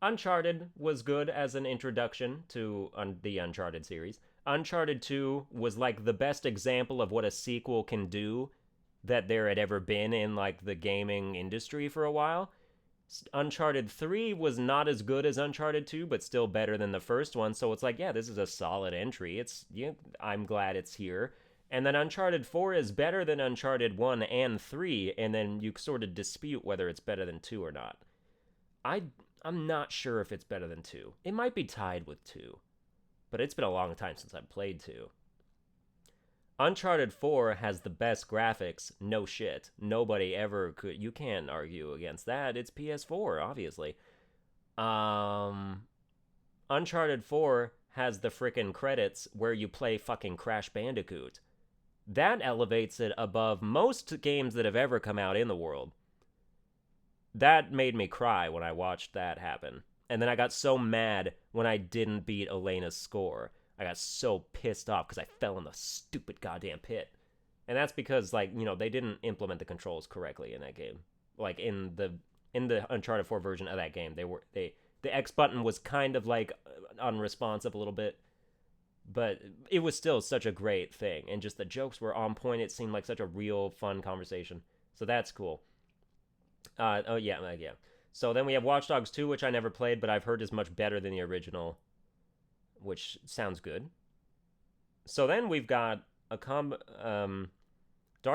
Uncharted was good as an introduction to the Uncharted series. Uncharted 2 was like the best example of what a sequel can do that there had ever been in like the gaming industry for a while. Uncharted 3 was not as good as Uncharted 2, but still better than the first one. So it's like, yeah, this is a solid entry. I'm glad it's here. And then Uncharted 4 is better than Uncharted 1 and 3, and then you sort of dispute whether it's better than 2 or not. I'm not sure if it's better than 2. It might be tied with 2, but it's been a long time since I've played 2. Uncharted 4 has the best graphics, no shit. Nobody ever could. You can't argue against that. It's PS4, obviously. Uncharted 4 has the frickin' credits where you play fucking Crash Bandicoot. That elevates it above most games that have ever come out in the world. That made me cry when I watched that happen. And then I got so mad when I didn't beat Elena's score. I got so pissed off because I fell in the stupid goddamn pit. And that's because, like, you know, they didn't implement the controls correctly in that game. Like, in the Uncharted 4 version of that game, the X button was kind of, like, unresponsive a little bit. But it was still such a great thing. And just the jokes were on point. It seemed like such a real, fun conversation. So that's cool. Yeah. So then we have Watch Dogs 2, which I never played, but I've heard is much better than the original, which sounds good. So then we've got Dark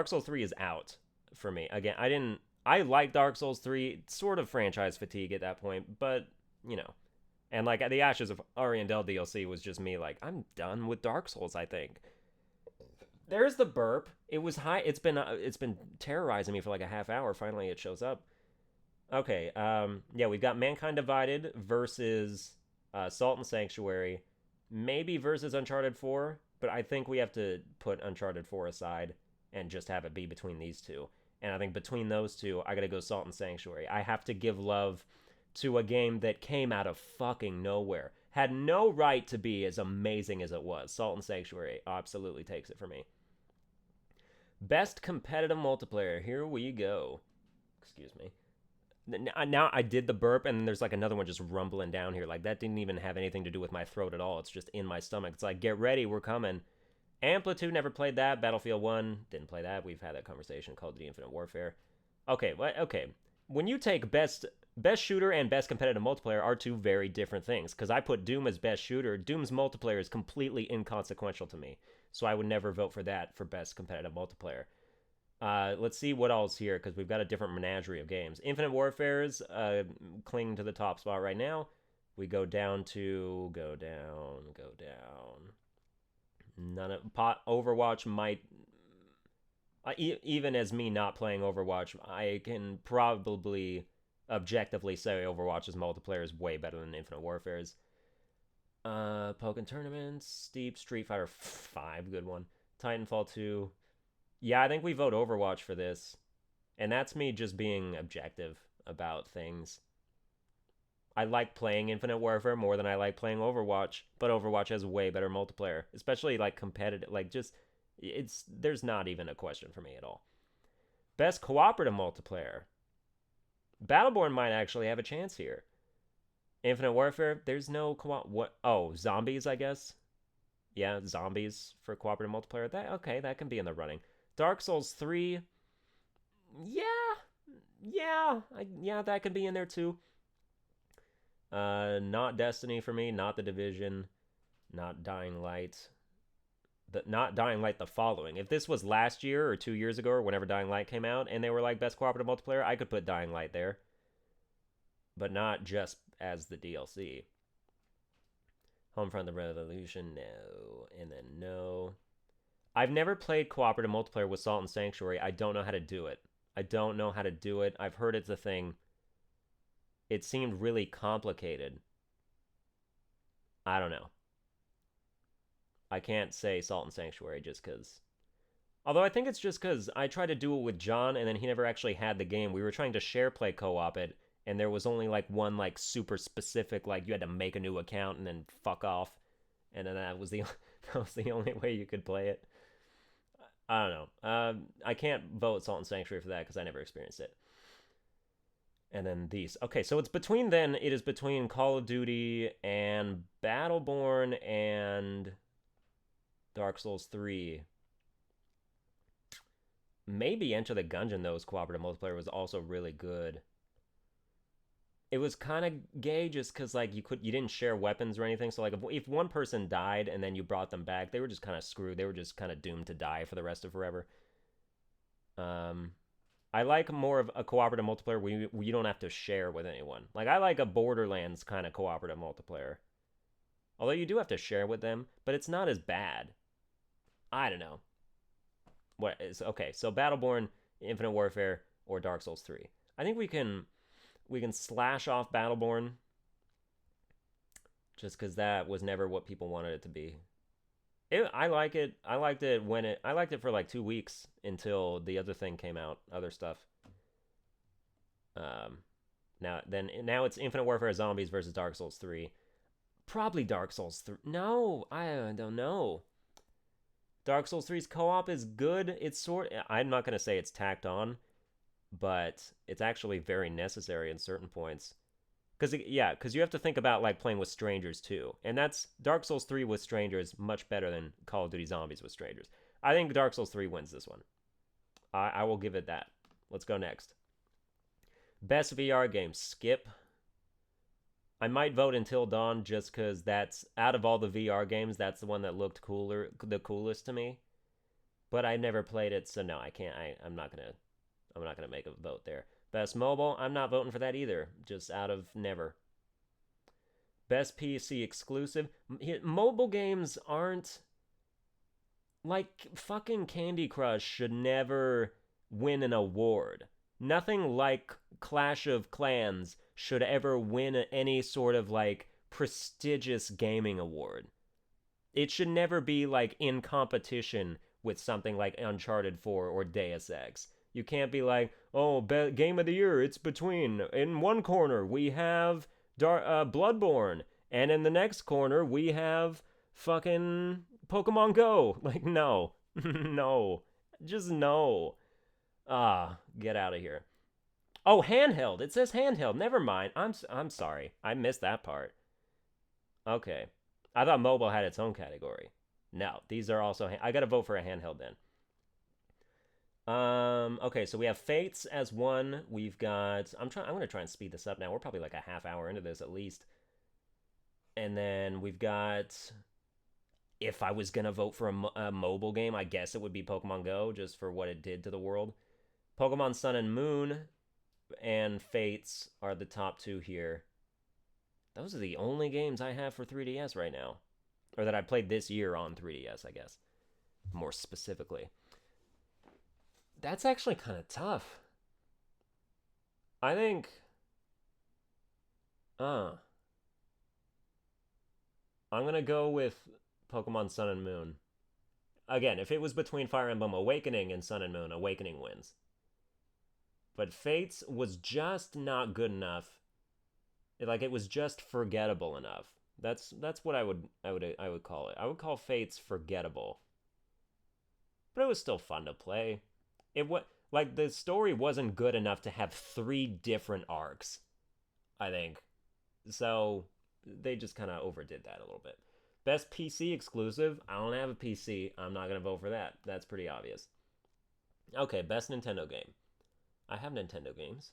Souls 3 is out for me. Again, I like Dark Souls 3, sort of franchise fatigue at that point, but, you know. And, like, the Ashes of Ariandel DLC was just me, like, I'm done with Dark Souls, I think. There's the burp. It was high. It's been terrorizing me for like a half hour. Finally, it shows up. Okay. Yeah, we've got Mankind Divided versus Salt and Sanctuary, maybe versus Uncharted 4, but I think we have to put Uncharted 4 aside and just have it be between these two. And I think between those two, I gotta go Salt and Sanctuary. I have to give love to a game that came out of fucking nowhere. Had no right to be as amazing as it was. Salt and Sanctuary absolutely takes it for me. Best competitive multiplayer. Here we go. Excuse me. Now I did the burp, and there's like another one just rumbling down here. Like, that didn't even have anything to do with my throat at all. It's just in my stomach. It's like, get ready, we're coming. Amplitude, never played that. Battlefield 1, didn't play that. We've had that conversation. Call of Duty Infinite Warfare. Okay, when you take best shooter and best competitive multiplayer are two very different things, because I put Doom as best shooter. Doom's multiplayer is completely inconsequential to me, so I would never vote for that for best competitive multiplayer. Let's see what else here, because we've got a different menagerie of games. Infinite Warfare's clinging to the top spot right now. We go down. None of Overwatch might. Even as me not playing Overwatch, I can probably objectively say Overwatch's multiplayer is way better than Infinite Warfare's. Pokken Tournaments, Steep, Street Fighter 5, good one. Titanfall 2. Yeah, I think we vote Overwatch for this. And that's me just being objective about things. I like playing Infinite Warfare more than I like playing Overwatch, but Overwatch has way better multiplayer, especially like competitive, like just there's not even a question for me at all. Best cooperative multiplayer. Battleborn might actually have a chance here. Infinite Warfare, there's no zombies, I guess. Yeah, zombies for cooperative multiplayer. That can be in the running. Dark Souls 3. Yeah, that could be in there too. Not Destiny for me, not The Division, not Dying Light. Not Dying Light the following. If this was last year or 2 years ago or whenever Dying Light came out and they were like best cooperative multiplayer, I could put Dying Light there. But not just as the DLC. Homefront the Revolution, no. And then no. I've never played cooperative multiplayer with Salt and Sanctuary. I don't know how to do it. I've heard it's a thing. It seemed really complicated. I don't know. I can't say Salt and Sanctuary just because Although I think it's just because I tried to do it with John, and then he never actually had the game. We were trying to share play co-op it, and there was only like one like super specific, like you had to make a new account and then fuck off, and then that was the that was the only way you could play it. I don't know. I can't vote Salt and Sanctuary for that because I never experienced it. And then these. Okay, so it's between then. It is between Call of Duty and Battleborn and Dark Souls 3. Maybe Enter the Gungeon, though, cooperative multiplayer was also really good. It was kind of gay just because like you didn't share weapons or anything. So like if one person died and then you brought them back, they were just kind of screwed. They were just kind of doomed to die for the rest of forever. Um, I like more of a cooperative multiplayer where you don't have to share with anyone. Like I like a Borderlands kind of cooperative multiplayer. Although you do have to share with them, but it's not as bad. I don't know. What is okay? So Battleborn, Infinite Warfare, or Dark Souls 3. I think we can slash off Battleborn just because that was never what people wanted it to be. I like it. I liked it when it. I liked it for like 2 weeks until the other thing came out, other stuff. Um, now it's Infinite Warfare Zombies versus Dark Souls 3. Probably Dark Souls 3. No, I don't know. Dark Souls 3's co-op is good. It's sort. I'm not gonna say it's tacked on, but it's actually very necessary in certain points. Because you have to think about like playing with strangers too, and that's Dark Souls 3 with strangers much better than Call of Duty Zombies with strangers. I think Dark Souls 3 wins this one. I will give it that. Let's go next. Best VR game, Skip. I might vote Until Dawn just because that's out of all the VR games, that's the one that looked the coolest to me. But I never played it, so no, I can't. I'm not gonna make a vote there. Best mobile, I'm not voting for that either. Just out of never. Best PC exclusive. Mobile games aren't like fucking Candy Crush should never win an award. Nothing like Clash of Clans should ever win any sort of like prestigious gaming award. It should never be like in competition with something like Uncharted 4 or Deus Ex. You can't be like, oh, game of the year, it's between. In one corner, we have Bloodborne, and in the next corner, we have fucking Pokemon Go. Like, no. No. Just no. Get out of here. Oh, handheld. It says handheld. Never mind. I'm sorry. I missed that part. Okay. I thought mobile had its own category. No, these are also. I gotta vote for a handheld then. Okay, so we have Fates as one. We've got. I'm gonna try and speed this up now. We're probably like a half hour into this at least. And then we've got. If I was gonna vote for a mobile game, I guess it would be Pokemon Go, just for what it did to the world. Pokemon Sun and Moon and Fates are the top two here. Those are the only games I have for 3DS right now, or that I played this year on 3DS, I guess, more specifically. That's actually kind of tough. I think. Uh. I'm gonna go with Pokemon Sun and Moon. Again, if it was between Fire Emblem Awakening and Sun and Moon, Awakening wins. But Fates was just not good enough. It was just forgettable enough. That's what I would call it. I would call Fates forgettable. But it was still fun to play. It was like the story wasn't good enough to have 3 different arcs, I think. So they just kind of overdid that a little bit. Best PC exclusive. I don't have a PC. I'm not going to vote for that. That's pretty obvious. Okay, best Nintendo game. I have Nintendo games.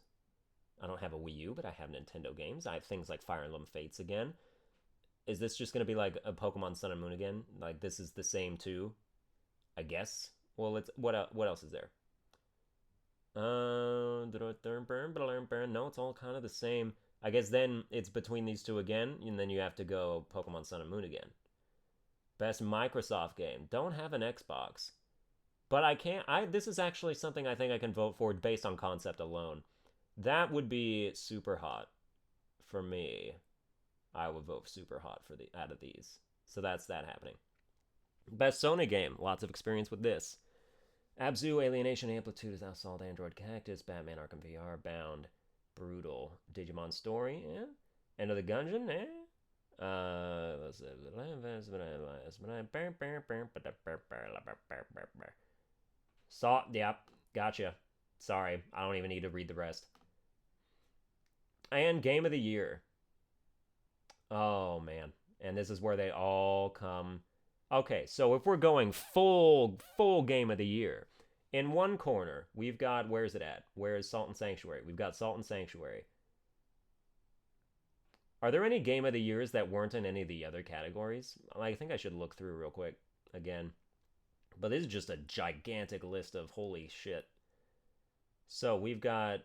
I don't have a Wii U, but I have Nintendo games. I have things like Fire Emblem Fates again. Is this just going to be like a Pokemon Sun and Moon again? Like this is the same too? I guess. Well, it's what else is there? No, it's all kind of the same. I guess then it's between these two again, and then you have to go Pokemon Sun and Moon again. Best Microsoft game. Don't have an Xbox. But I can't. This is actually something I think I can vote for based on concept alone. That would be Super Hot for me. I would vote Super Hot for the out of these. So that's that happening. Best Sony game. Lots of experience with this. Abzu, Alienation, Amplitude, Assault, Android Cactus, Batman Arkham VR, Bound, Brutal, Digimon Story, eh? End of the Gungeon, eh? Let's see. Saw, yep, gotcha. Sorry, I don't even need to read the rest. And Game of the Year. Oh, man. And this is where they all come. Okay, so if we're going full Game of the Year, in one corner, we've got, where's it at? Where is Salt and Sanctuary? We've got Salt and Sanctuary. Are there any Game of the Years that weren't in any of the other categories? I think I should look through real quick again. But this is just a gigantic list of holy shit. So we've got.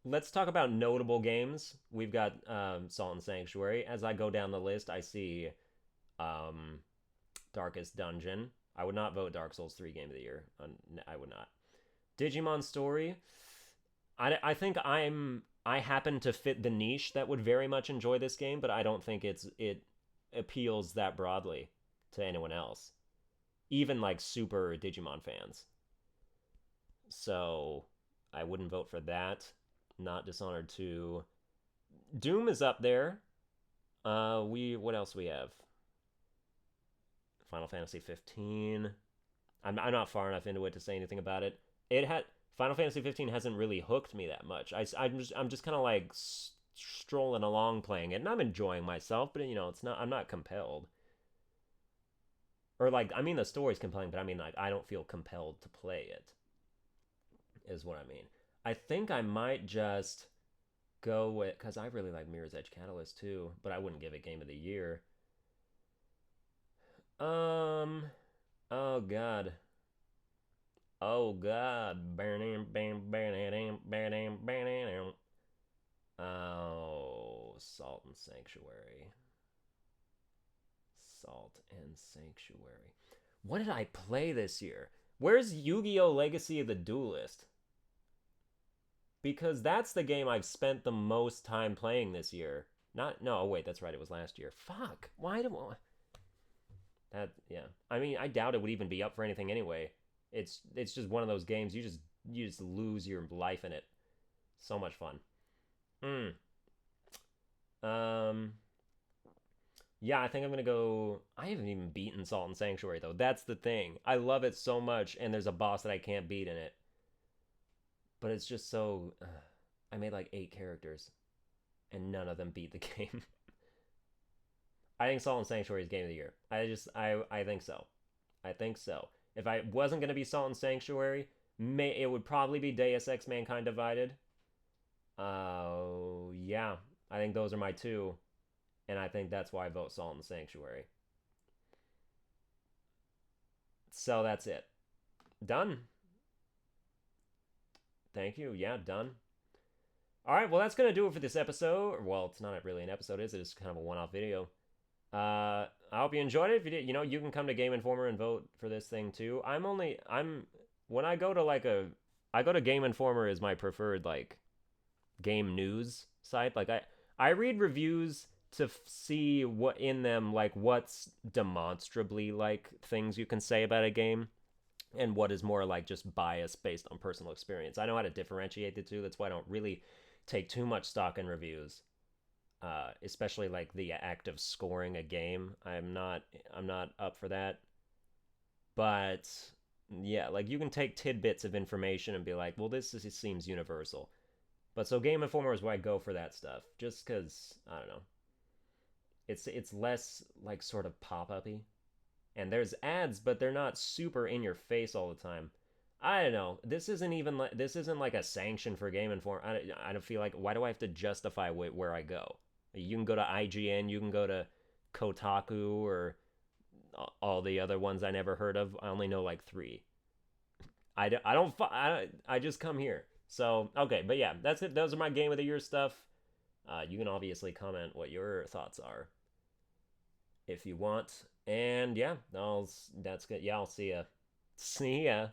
Let's talk about notable games. We've got Salt and Sanctuary. As I go down the list, I see um, Darkest Dungeon. I would not vote Dark Souls 3 Game of the Year. I would not. Digimon Story. I think I happen to fit the niche that would very much enjoy this game, but I don't think it appeals that broadly to anyone else, even like super Digimon fans. So I wouldn't vote for that. Not Dishonored 2. Doom is up there. We what else we have? Final Fantasy 15. I'm not far enough into it to say anything about it. It had Final Fantasy 15 hasn't really hooked me that much. I'm just kind of like strolling along playing it, and I'm enjoying myself. But it's not. I'm not compelled. Or like, I mean, the story's compelling, but I mean, like, I don't feel compelled to play it. Is what I mean. I think I might just go with because I really like Mirror's Edge Catalyst too, but I wouldn't give it Game of the Year. Um. Oh God. Oh God. Oh, Salt and Sanctuary. Salt and Sanctuary. What did I play this year? Where's Yu-Gi-Oh! Legacy of the Duelist? Because that's the game I've spent the most time playing this year. Not no, wait, that's right, it was last year. Fuck. Why do that yeah. I mean, I doubt it would even be up for anything anyway. It's just one of those games you just lose your life in it. So much fun. Hmm. Um yeah, I think I'm gonna go. I haven't even beaten Salt and Sanctuary though. That's the thing. I love it so much, and there's a boss that I can't beat in it. But it's just so. I made like 8 characters, and none of them beat the game. I think Salt and Sanctuary is Game of the Year. I think so. I think so. If I wasn't gonna be Salt and Sanctuary, it would probably be Deus Ex: Mankind Divided. Yeah, I think those are my two, and I think that's why I vote Salt and Sanctuary. So that's it. Done. Thank you. Yeah, done. All right, well, that's going to do it for this episode. Well, it's not really an episode, is it? It's kind of a one-off video. I hope you enjoyed it. If you did, you can come to Gameinformer and vote for this thing too. When I go to I go to Gameinformer as my preferred like game news site. Like I read reviews to see what in them like what's demonstrably like things you can say about a game and what is more like just bias based on personal experience. I know how to differentiate the two. That's why I don't really take too much stock in reviews, especially like the act of scoring a game. I'm not up for that. But yeah, like you can take tidbits of information and be like, well, seems universal. But so Gameinformer is where I go for that stuff, just because I don't know. It's less like sort of pop uppy, and there's ads, but they're not super in your face all the time. I don't know. This isn't like a sanction for Gameinformer. I don't feel like why do I have to justify where I go? You can go to IGN, you can go to Kotaku or all the other ones I never heard of. I only know like 3. I just come here. So okay, but yeah, that's it. Those are my Game of the Year stuff. You can obviously comment what your thoughts are if you want. And yeah, that's good. Yeah, I'll see ya. See ya.